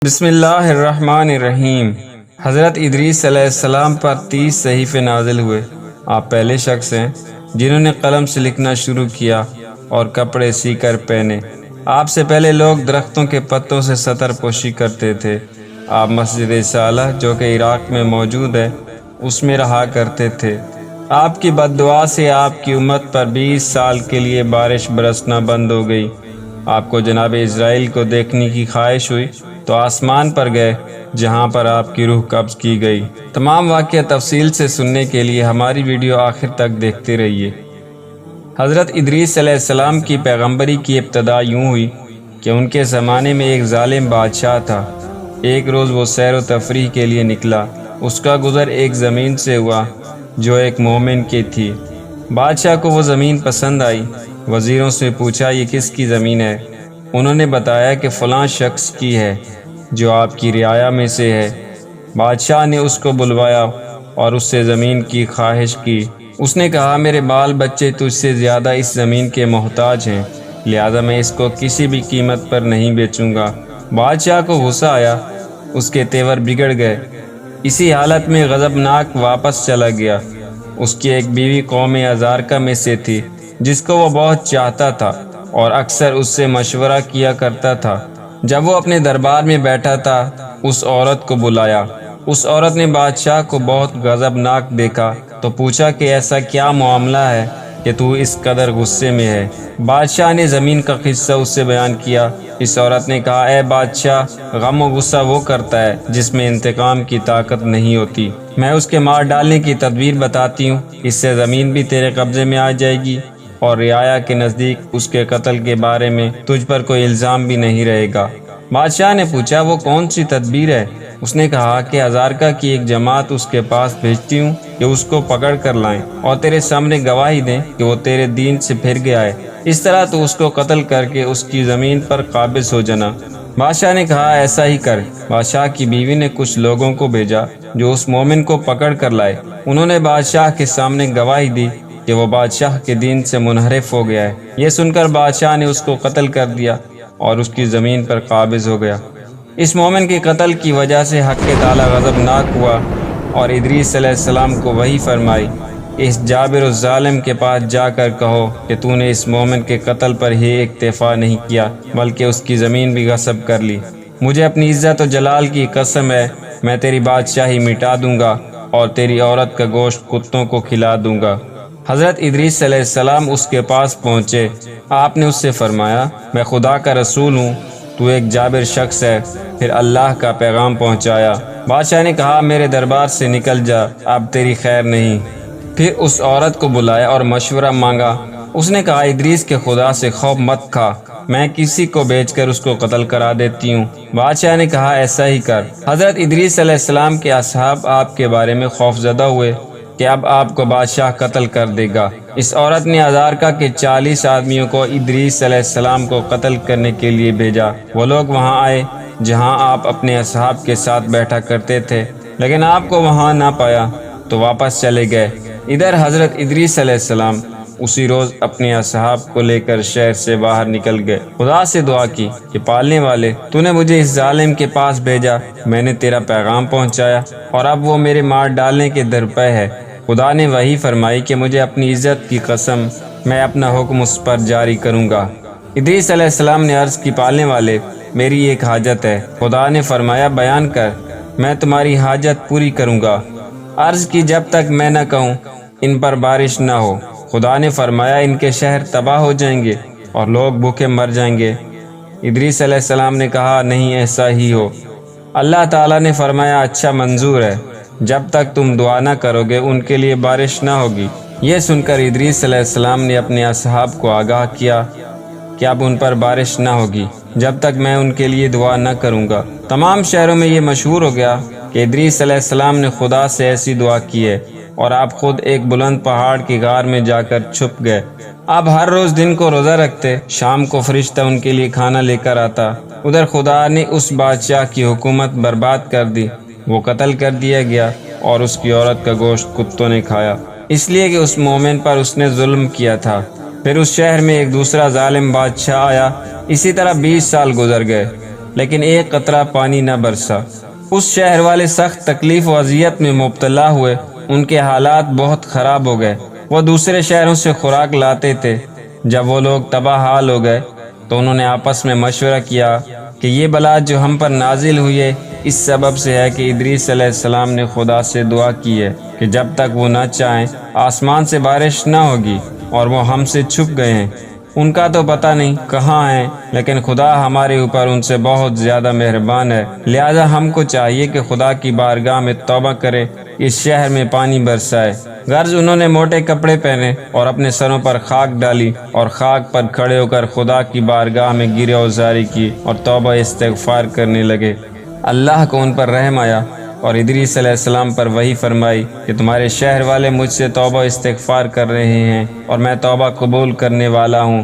بسم اللہ الرحمن الرحیم۔ حضرت ادریس علیہ السلام پر 30 صحیفے نازل ہوئے۔ آپ پہلے شخص ہیں جنہوں نے قلم سے لکھنا شروع کیا اور کپڑے سی کر پہنے۔ آپ سے پہلے لوگ درختوں کے پتوں سے سطر پوشی کرتے تھے۔ آپ مسجد رسالہ جو کہ عراق میں موجود ہے اس میں رہا کرتے تھے۔ آپ کی بد دعا سے آپ کی امت پر 20 سال کے لیے بارش برسنا بند ہو گئی۔ آپ کو جناب اسرائیل کو دیکھنے کی خواہش ہوئی تو آسمان پر گئے جہاں پر آپ کی روح قبض کی گئی۔ تمام واقعہ تفصیل سے سننے کے لیے ہماری ویڈیو آخر تک دیکھتے رہیے۔ حضرت ادریس علیہ السلام کی پیغمبری کی ابتدا یوں ہوئی کہ ان کے زمانے میں ایک ظالم بادشاہ تھا۔ ایک روز وہ سیر و تفریح کے لیے نکلا۔ اس کا گزر ایک زمین سے ہوا جو ایک مومن کی تھی۔ بادشاہ کو وہ زمین پسند آئی۔ وزیروں سے پوچھا یہ کس کی زمین ہے؟ انہوں نے بتایا کہ فلاں شخص کی ہے جو آپ کی رعایا میں سے ہے۔ بادشاہ نے اس کو بلوایا اور اس سے زمین کی خواہش کی۔ اس نے کہا میرے بال بچے تجھ سے زیادہ اس زمین کے محتاج ہیں، لہذا میں اس کو کسی بھی قیمت پر نہیں بیچوں گا۔ بادشاہ کو غصہ آیا، اس کے تیور بگڑ گئے۔ اسی حالت میں غضبناک واپس چلا گیا۔ اس کی ایک بیوی قوم ازارکا میں سے تھی جس کو وہ بہت چاہتا تھا اور اکثر اس سے مشورہ کیا کرتا تھا۔ جب وہ اپنے دربار میں بیٹھا تھا اس عورت کو بلایا۔ اس عورت نے بادشاہ کو بہت غضبناک دیکھا تو پوچھا کہ ایسا کیا معاملہ ہے کہ تو اس قدر غصے میں ہے؟ بادشاہ نے زمین کا قصہ اس سے بیان کیا۔ اس عورت نے کہا اے بادشاہ، غم و غصہ وہ کرتا ہے جس میں انتقام کی طاقت نہیں ہوتی۔ میں اس کے مار ڈالنے کی تدبیر بتاتی ہوں، اس سے زمین بھی تیرے قبضے میں آ جائے گی اور رعایا کے نزدیک اس کے قتل کے بارے میں تجھ پر کوئی الزام بھی نہیں رہے گا۔ بادشاہ نے پوچھا وہ کون سی تدبیر ہے؟ اس نے کہا کہ ازارکا کی ایک جماعت اس کے پاس بھیجتی ہوں کہ اس کو پکڑ کر لائیں اور تیرے سامنے گواہی دیں کہ وہ تیرے دین سے پھر گیا ہے۔ اس طرح تو اس کو قتل کر کے اس کی زمین پر قابض ہو جانا۔ بادشاہ نے کہا ایسا ہی کر۔ بادشاہ کی بیوی نے کچھ لوگوں کو بھیجا جو اس مومن کو پکڑ کر لائے۔ انہوں نے بادشاہ کے سامنے گواہی دی کہ وہ بادشاہ کے دین سے منحرف ہو گیا ہے۔ یہ سن کر بادشاہ نے اس کو قتل کر دیا اور اس کی زمین پر قابض ہو گیا۔ اس مومن کے قتل کی وجہ سے حق تعالی غضبناک ہوا اور ادریس علیہ السلام کو وحی فرمائی اس جابر الظالم کے پاس جا کر کہو کہ تو نے اس مومن کے قتل پر ہی اکتفا نہیں کیا بلکہ اس کی زمین بھی غصب کر لی۔ مجھے اپنی عزت و جلال کی قسم ہے میں تیری بادشاہی مٹا دوں گا اور تیری عورت کا گوشت کتوں کو کھلا دوں گا۔ حضرت ادریس علیہ السلام اس کے پاس پہنچے۔ آپ نے اس سے فرمایا میں خدا کا رسول ہوں، تو ایک جابر شخص ہے۔ پھر اللہ کا پیغام پہنچایا۔ بادشاہ نے کہا میرے دربار سے نکل جا، اب تیری خیر نہیں۔ پھر اس عورت کو بلایا اور مشورہ مانگا۔ اس نے کہا ادریس کے خدا سے خوف مت کھا، میں کسی کو بیچ کر اس کو قتل کرا دیتی ہوں۔ بادشاہ نے کہا ایسا ہی کر۔ حضرت ادریس علیہ السلام کے اصحاب آپ کے بارے میں خوف زدہ ہوئے کہ اب آپ کو بادشاہ قتل کر دے گا۔ اس عورت نے ازارکا کے 40 آدمیوں کو ادریس علیہ السلام کو قتل کرنے کے لیے بھیجا۔ وہ لوگ وہاں آئے جہاں آپ اپنے اصحاب کے ساتھ بیٹھا کرتے تھے، لیکن آپ کو وہاں نہ پایا تو واپس چلے گئے۔ ادھر حضرت ادریس علیہ السلام اسی روز اپنے اصحاب کو لے کر شہر سے باہر نکل گئے۔ خدا سے دعا کی کہ پالنے والے تو نے مجھے اس ظالم کے پاس بھیجا، میں نے تیرا پیغام پہنچایا اور اب وہ میرے مار ڈالنے کے درپے ہے۔ خدا نے وحی فرمائی کہ مجھے اپنی عزت کی قسم میں اپنا حکم اس پر جاری کروں گا۔ ادریس علیہ السلام نے عرض کی پالنے والے میری ایک حاجت ہے۔ خدا نے فرمایا بیان کر، میں تمہاری حاجت پوری کروں گا۔ عرض کی جب تک میں نہ کہوں ان پر بارش نہ ہو۔ خدا نے فرمایا ان کے شہر تباہ ہو جائیں گے اور لوگ بھوکے مر جائیں گے۔ ادریس علیہ السلام نے کہا نہیں ایسا ہی ہو۔ اللہ تعالیٰ نے فرمایا اچھا منظور ہے، جب تک تم دعا نہ کرو گے ان کے لیے بارش نہ ہوگی۔ یہ سن کر ادریس علیہ السلام نے اپنے اصحاب کو آگاہ کیا کہ اب ان پر بارش نہ ہوگی جب تک میں ان کے لیے دعا نہ کروں گا۔ تمام شہروں میں یہ مشہور ہو گیا کہ ادریس علیہ السلام نے خدا سے ایسی دعا کی ہے اور آپ خود ایک بلند پہاڑ کی غار میں جا کر چھپ گئے۔ اب ہر روز دن کو روزہ رکھتے، شام کو فرشتہ ان کے لیے کھانا لے کر آتا۔ ادھر خدا نے اس بادشاہ کی حکومت برباد کر دی، وہ قتل کر دیا گیا اور اس کی عورت کا گوشت کتوں نے کھایا، اس لیے کہ اس مومن پر اس نے ظلم کیا تھا۔ پھر اس شہر میں ایک دوسرا ظالم بادشاہ آیا۔ اسی طرح 20 سال گزر گئے۔ لیکن ایک قطرہ پانی نہ برسا۔ اس شہر والے سخت تکلیف و اذیت میں مبتلا ہوئے، ان کے حالات بہت خراب ہو گئے۔ وہ دوسرے شہروں سے خوراک لاتے تھے۔ جب وہ لوگ تباہ حال ہو گئے تو انہوں نے آپس میں مشورہ کیا کہ یہ بلا جو ہم پر نازل ہوئی ہے اس سبب سے ہے کہ ادریس علیہ السلام نے خدا سے دعا کی ہے کہ جب تک وہ نہ چاہیں آسمان سے بارش نہ ہوگی، اور وہ ہم سے چھپ گئے ہیں۔ ان کا تو پتہ نہیں کہاں ہیں، لیکن خدا ہمارے اوپر ان سے بہت زیادہ مہربان ہے، لہذا ہم کو چاہیے کہ خدا کی بارگاہ میں توبہ کرے، اس شہر میں پانی برسائے۔ غرض انہوں نے موٹے کپڑے پہنے اور اپنے سروں پر خاک ڈالی اور خاک پر کھڑے ہو کر خدا کی بارگاہ میں گرہ وزاری کی اور توبہ استغفار کرنے لگے۔ اللہ کو ان پر رحم آیا اور ادریس علیہ السلام پر وحی فرمائی کہ تمہارے شہر والے مجھ سے توبہ استغفار کر رہے ہیں اور میں توبہ قبول کرنے والا ہوں۔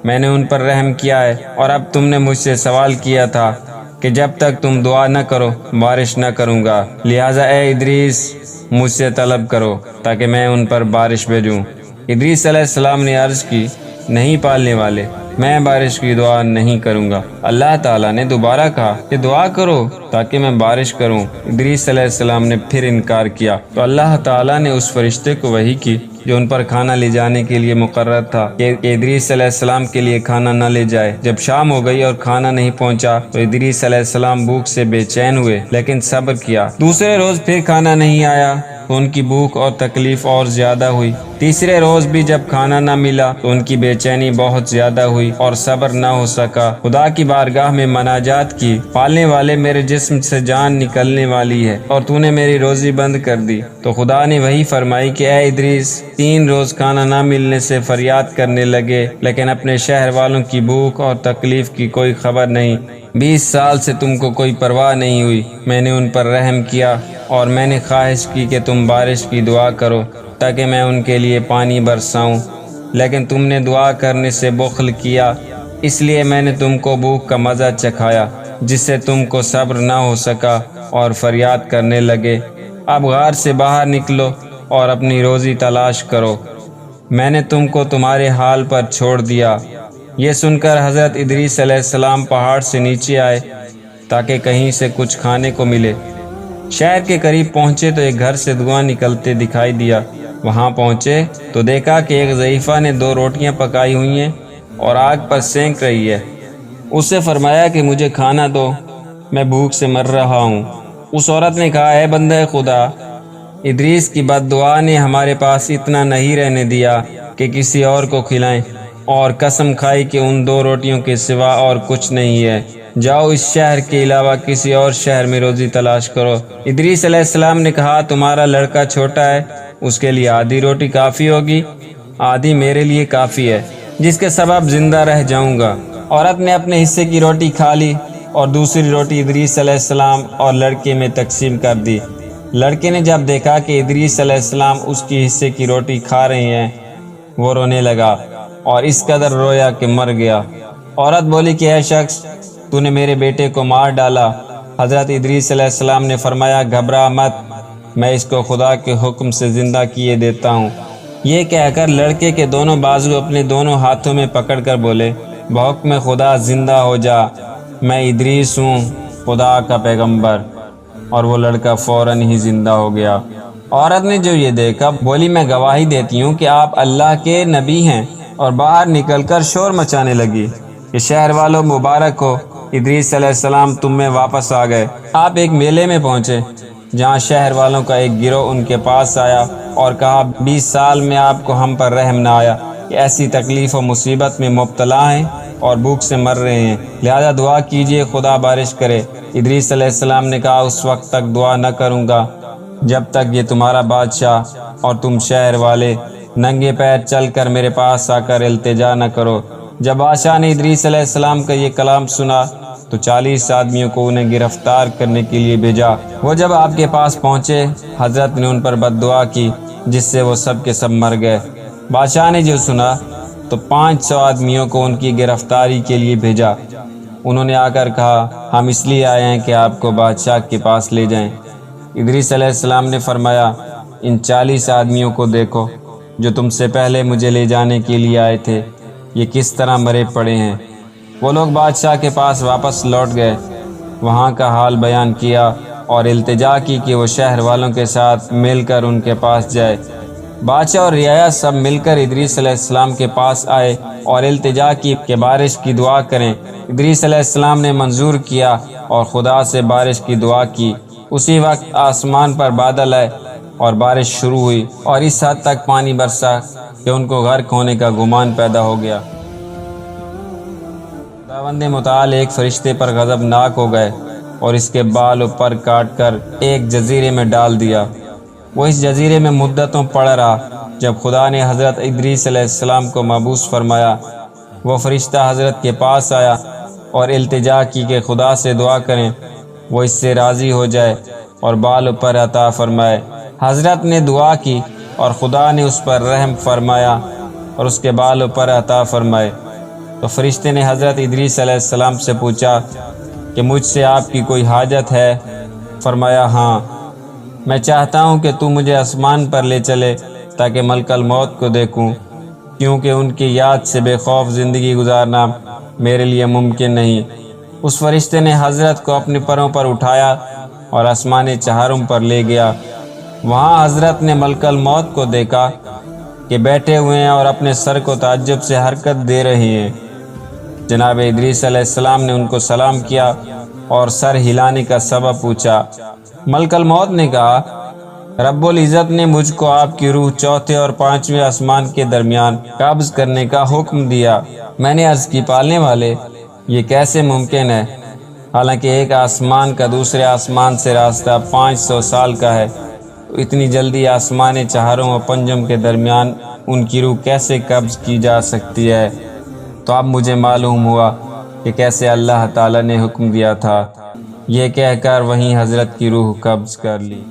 میں نے ان پر رحم کیا ہے، اور اب تم نے مجھ سے سوال کیا تھا کہ جب تک تم دعا نہ کرو بارش نہ کروں گا، لہٰذا اے ادریس مجھ سے طلب کرو تاکہ میں ان پر بارش بھیجوں۔ ادریس علیہ السلام نے عرض کی، نہیں پالنے والے، میں بارش کی دعا نہیں کروں گا۔ اللہ تعالیٰ نے دوبارہ کہا کہ دعا کرو تاکہ میں بارش کروں۔ ادریس علیہ السلام نے پھر انکار کیا تو اللہ تعالیٰ نے اس فرشتے کو وحی کی جو ان پر کھانا لے جانے کے لیے مقرر تھا کہ ادریس علیہ السلام کے لیے کھانا نہ لے جائے۔ جب شام ہو گئی اور کھانا نہیں پہنچا تو ادریس علیہ السلام بھوک سے بے چین ہوئے، لیکن صبر کیا۔ دوسرے روز پھر کھانا نہیں آیا تو ان کی بھوک اور تکلیف اور زیادہ ہوئی۔ تیسرے روز بھی جب کھانا نہ ملا تو ان کی بے چینی بہت زیادہ ہوئی اور صبر نہ ہو سکا۔ خدا کی بارگاہ میں مناجات کی، پالنے والے میرے جسم سے جان نکلنے والی ہے اور تو نے میری روزی بند کر دی۔ تو خدا نے وہی فرمائی کہ اے ادریس، 3 روز کھانا نہ ملنے سے فریاد کرنے لگے، لیکن اپنے شہر والوں کی بھوک اور تکلیف کی کوئی خبر نہیں۔ 20 سال سے تم کو کوئی پرواہ نہیں ہوئی۔ میں نے ان پر رحم کیا اور میں نے خواہش کی کہ تم بارش کی دعا کرو تاکہ میں ان کے لیے پانی برساؤں، لیکن تم نے دعا کرنے سے بخل کیا، اس لیے میں نے تم کو بھوک کا مزہ چکھایا جس سے تم کو صبر نہ ہو سکا اور فریاد کرنے لگے۔ اب غار سے باہر نکلو اور اپنی روزی تلاش کرو، میں نے تم کو تمہارے حال پر چھوڑ دیا۔ یہ سن کر حضرت ادریس علیہ السلام پہاڑ سے نیچے آئے تاکہ کہیں سے کچھ کھانے کو ملے۔ شہر کے قریب پہنچے تو ایک گھر سے دھواں نکلتے دکھائی دیا۔ وہاں پہنچے تو دیکھا کہ ایک ضعیفہ نے 2 روٹیاں پکائی ہوئی ہیں اور آگ پر سینک رہی ہے۔ اس سے فرمایا کہ مجھے کھانا دو، میں بھوک سے مر رہا ہوں۔ اس عورت نے کہا، اے بندہ خدا، ادریس کی بد دعا نے ہمارے پاس اتنا نہیں رہنے دیا کہ کسی اور کو کھلائیں، اور قسم کھائی کہ ان 2 روٹیوں کے سوا اور کچھ نہیں ہے۔ جاؤ اس شہر کے علاوہ کسی اور شہر میں روزی تلاش کرو۔ ادریس علیہ السلام نے کہا، تمہارا لڑکا چھوٹا ہے، اس کے لیے آدھی روٹی کافی ہوگی، آدھی میرے لیے کافی ہے، جس کے سبب زندہ رہ جاؤں گا۔ عورت نے اپنے حصے کی روٹی کھا لی اور دوسری روٹی ادریس علیہ السلام اور لڑکے میں تقسیم کر دی۔ لڑکے نے جب دیکھا کہ ادریس علیہ السلام اس کی حصے کی روٹی کھا رہے ہیں، وہ رونے لگا اور اس قدر رویا کہ مر گیا۔ عورت بولی کہ اے شخص، تو نے میرے بیٹے کو مار ڈالا۔ حضرت ادریس علیہ السلام نے فرمایا، گھبرا مت، میں اس کو خدا کے حکم سے زندہ کیے دیتا ہوں۔ یہ کہہ کر لڑکے کے دونوں بازو اپنے دونوں ہاتھوں میں پکڑ کر بولے، بحکم خدا زندہ ہو جا، میں ادریس ہوں، خدا کا پیغمبر۔ اور وہ لڑکا فوراً ہی زندہ ہو گیا۔ عورت نے جو یہ دیکھا بولی، میں گواہی دیتی ہوں کہ آپ اللہ کے نبی ہیں، اور باہر نکل کر شور مچانے لگی کہ شہر والوں مبارک ہو، ادریس علیہ السلام تم میں واپس آ گئے۔ آپ ایک میلے میں پہنچے جہاں شہر والوں کا ایک گروہ ان کے پاس آیا اور کہا، 20 سال میں آپ کو ہم پر رحم نہ آیا کہ ایسی تکلیف و مصیبت میں مبتلا ہیں اور بھوک سے مر رہے ہیں، لہذا دعا کیجئے خدا بارش کرے۔ ادریس علیہ السلام نے کہا، اس وقت تک دعا نہ کروں گا جب تک یہ تمہارا بادشاہ اور تم شہر والے ننگے پیر چل کر میرے پاس آ کر التجا نہ کرو۔ جب بادشاہ نے ادریس علیہ السلام کا یہ کلام سنا تو 40 آدمیوں کو انہیں گرفتار کرنے کے لیے بھیجا۔ وہ جب آپ کے پاس پہنچے، حضرت نے ان پر بد دعا کی جس سے وہ سب کے سب مر گئے۔ بادشاہ نے جو سنا تو 500 آدمیوں کو ان کی گرفتاری کے لیے بھیجا۔ انہوں نے آ کر کہا، ہم اس لیے آئے ہیں کہ آپ کو بادشاہ کے پاس لے جائیں۔ ادریس علیہ السلام نے فرمایا، ان 40 آدمیوں کو دیکھو جو تم سے پہلے مجھے لے جانے کے لیے آئے تھے، یہ کس طرح مرے پڑے ہیں۔ وہ لوگ بادشاہ کے پاس واپس لوٹ گئے، وہاں کا حال بیان کیا اور التجا کی کہ وہ شہر والوں کے ساتھ مل کر ان کے پاس جائے۔ بادشاہ اور رعایا سب مل کر ادریس علیہ السلام کے پاس آئے اور التجا کی کہ بارش کی دعا کریں۔ ادریس علیہ السلام نے منظور کیا اور خدا سے بارش کی دعا کی۔ اسی وقت آسمان پر بادل آئے اور بارش شروع ہوئی، اور اس حد تک پانی برسا کہ ان کو غرق ہونے کا گمان پیدا ہو گیا۔ خداوند متعال ایک فرشتے پر غضبناک ہو گئے اور اس کے بال و پر کاٹ کر ایک جزیرے میں ڈال دیا۔ وہ اس جزیرے میں مدتوں پڑا رہا۔ جب خدا نے حضرت ادریس علیہ السلام کو مبعوث فرمایا، وہ فرشتہ حضرت کے پاس آیا اور التجا کی کہ خدا سے دعا کریں، وہ اس سے راضی ہو جائے اور بال و پر عطا فرمائے۔ حضرت نے دعا کی اور خدا نے اس پر رحم فرمایا اور اس کے بال و پر عطا فرمائے۔ تو فرشتے نے حضرت ادریس علیہ السلام سے پوچھا کہ مجھ سے آپ کی کوئی حاجت ہے؟ فرمایا ہاں، میں چاہتا ہوں کہ تو مجھے آسمان پر لے چلے تاکہ ملک الموت کو دیکھوں، کیونکہ ان کی یاد سے بے خوف زندگی گزارنا میرے لیے ممکن نہیں۔ اس فرشتے نے حضرت کو اپنے پروں پر اٹھایا اور آسمان چہارم پر لے گیا۔ وہاں حضرت نے ملک الموت کو دیکھا کہ بیٹھے ہوئے ہیں اور اپنے سر کو تعجب سے حرکت دے رہے ہیں۔ جناب ادریس علیہ السلام نے ان کو سلام کیا اور سر ہلانے کا سبب پوچھا۔ ملک الموت نے کہا، رب العزت نے مجھ کو آپ کی روح چوتھے اور پانچویں آسمان کے درمیان قبض کرنے کا حکم دیا۔ میں نے عرض کی، پالنے والے، یہ کیسے ممکن ہے؟ حالانکہ ایک آسمان کا دوسرے آسمان سے راستہ 500 سال کا ہے، تو اتنی جلدی آسمان چہارم و پنجم کے درمیان ان کی روح کیسے قبض کی جا سکتی ہے؟ تو اب مجھے معلوم ہوا کہ کیسے اللہ تعالیٰ نے حکم دیا تھا۔ یہ کہہ کر وہیں حضرت کی روح قبض کر لی۔